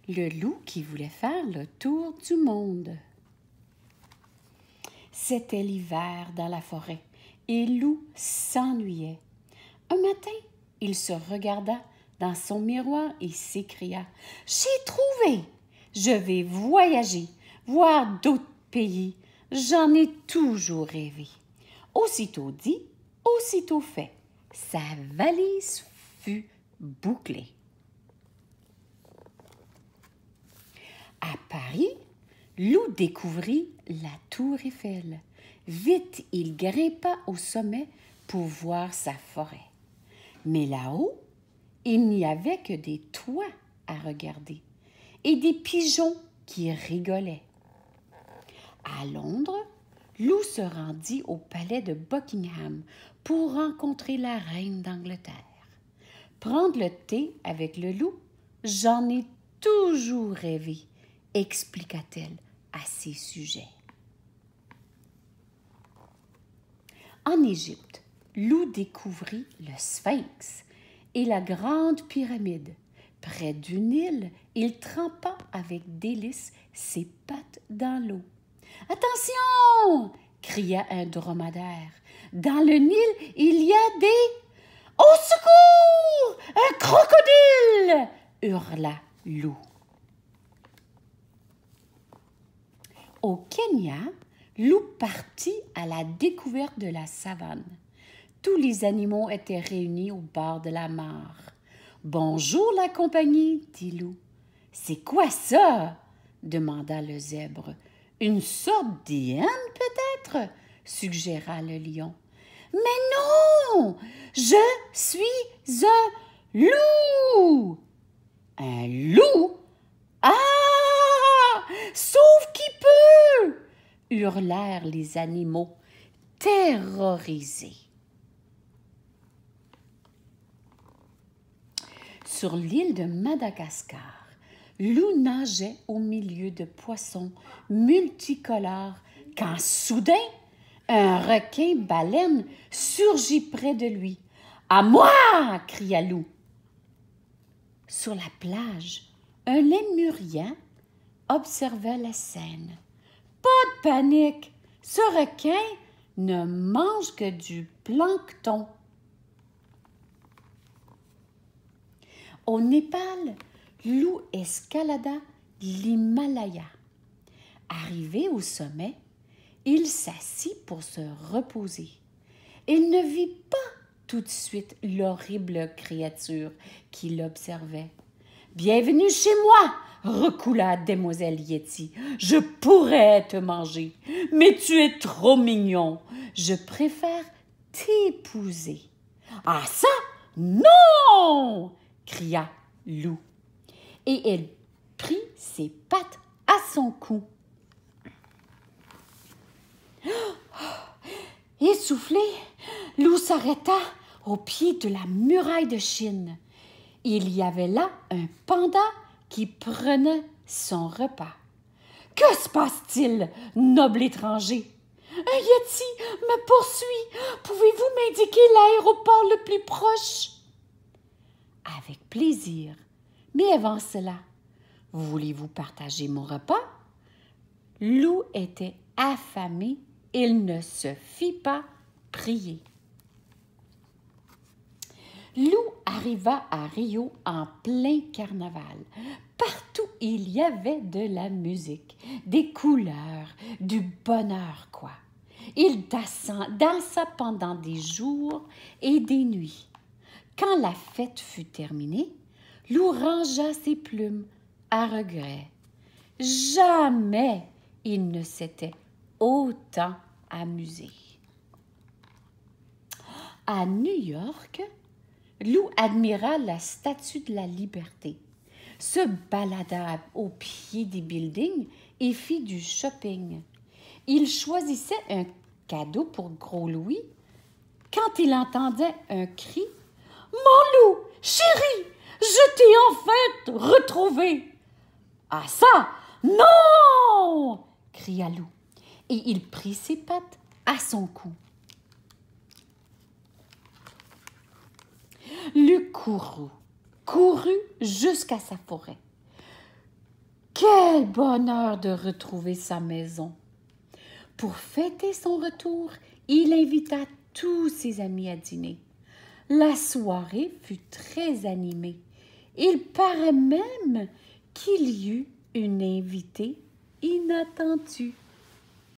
Le loup qui voulait faire le tour du monde. C'était l'hiver dans la forêt et Loup s'ennuyait. Un matin, il se regarda dans son miroir et s'écria « J'ai trouvé! Je vais voyager, voir d'autres pays. J'en ai toujours rêvé. » Aussitôt dit, aussitôt fait. Sa valise fut bouclée. À Paris, Loup découvrit la tour Eiffel. Vite, il grimpa au sommet pour voir sa forêt. Mais là-haut, il n'y avait que des toits à regarder et des pigeons qui rigolaient. À Londres, Loup se rendit au palais de Buckingham pour rencontrer la reine d'Angleterre. Prendre le thé avec le loup, j'en ai toujours rêvé, expliqua-t-elle à ses sujets. En Égypte, Loup découvrit le Sphinx et la grande pyramide. Près du Nil, il trempa avec délice ses pattes dans l'eau. « Attention !» cria un dromadaire. « Dans le Nil, il y a des... »« Au secours! Un crocodile !» hurla Loup. Au Kenya, Loup partit à la découverte de la savane. Tous les animaux étaient réunis au bord de la mare. « Bonjour la compagnie, » dit Loup. « C'est quoi ça? » demanda le zèbre. « Une sorte d'hyène, peut-être? » suggéra le lion. « Mais non! Je suis un loup! »« Un loup? Ah! Sauve qui peut! » hurlèrent les animaux, terrorisés. Sur l'île de Madagascar, Loup nageait au milieu de poissons multicolores quand soudain, un requin-baleine surgit près de lui. « À moi! » cria Loup. Sur la plage, un lémurien observa la scène. « Pas de panique, ce requin ne mange que du plancton. » Au Népal, Loup escalada l'Himalaya. Arrivé au sommet, il s'assit pour se reposer. Il ne vit pas tout de suite l'horrible créature qui l'observait. « Bienvenue chez moi !» recoula Demoiselle Yeti. « Je pourrais te manger, mais tu es trop mignon. Je préfère t'épouser. »« Ah ça, non !» cria Loup. Et elle prit ses pattes à son cou. Essoufflé, Loup s'arrêta au pied de la muraille de Chine. Il y avait là un panda qui prenait son repas. « Que se passe-t-il, noble étranger? »« Un yeti me poursuit. Pouvez-vous m'indiquer l'aéroport le plus proche? » « Avec plaisir. Mais avant cela, voulez-vous partager mon repas? » Loup était affamé. Il ne se fit pas prier. Loup arriva à Rio en plein carnaval. Partout, il y avait de la musique, des couleurs, du bonheur, quoi. Il dansa pendant des jours et des nuits. Quand la fête fut terminée, Loup rangea ses plumes à regret. Jamais il ne s'était autant amusé. À New York, Loup admira la Statue de la Liberté, se balada au pied des buildings et fit du shopping. Il choisissait un cadeau pour Gros Louis quand il entendait un cri. « Mon loup, chéri, je t'ai enfin retrouvé! »« Ah ça, non !» cria Loup, et il prit ses pattes à son cou. Loup courut jusqu'à sa forêt. Quel bonheur de retrouver sa maison! Pour fêter son retour, il invita tous ses amis à dîner. La soirée fut très animée. Il paraît même qu'il y eut une invitée inattendue.